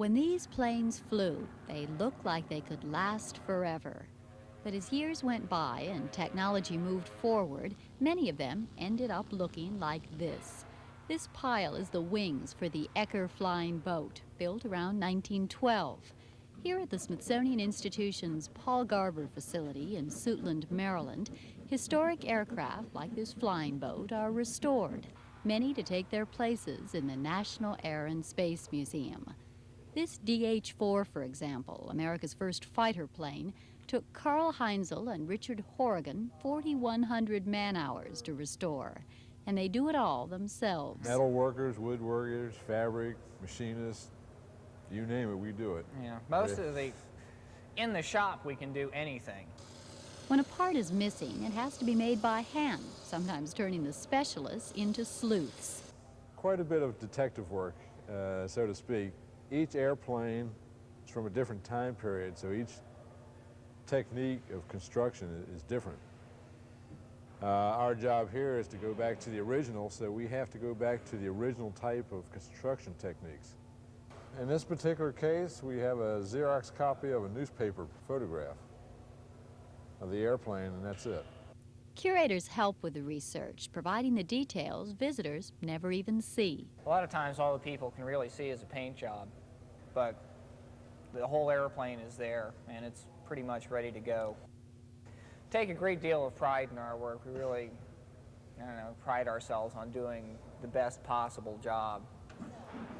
When these planes flew, they looked like they could last forever. But as years went by and technology moved forward, many of them ended up looking like this. This pile is the wings for the Ecker flying boat, built around 1912. Here at the Smithsonian Institution's Paul Garber facility in Suitland, Maryland, historic aircraft like this flying boat are restored, many to take their places in the National Air and Space Museum. This DH-4, for example, America's first fighter plane, took Karl Hienzel and Richard Horgan 4,100 man-hours to restore, and they do it all themselves. Metal workers, woodworkers, fabric, machinists, you name it, we do it. Yeah, in the shop we can do anything. When a part is missing, it has to be made by hand, sometimes turning the specialists into sleuths. Quite a bit of detective work, so to speak. Each airplane is from a different time period, so each technique of construction is different. Our job here is to go back to the original, so we have to go back to the original type of construction techniques. In this particular case, we have a Xerox copy of a newspaper photograph of the airplane, and that's it. Curators help with the research, providing the details visitors never even see. A lot of times all the people can really see is a paint job, but the whole airplane is there and it's pretty much ready to go. Take a great deal of pride in our work. We really, pride ourselves on doing the best possible job.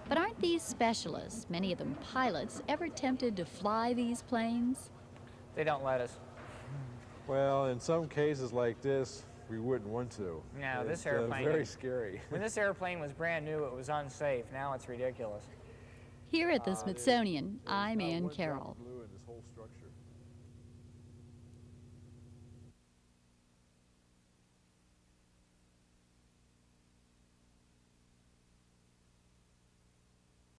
But aren't these specialists, many of them pilots, ever tempted to fly these planes? They don't let us. Well, in some cases like this, we wouldn't want to. No, it's this airplane... very scary. When this airplane was brand new, it was unsafe. Now it's ridiculous. Here at the Smithsonian, I'm Ann Carroll. Blue in this whole structure.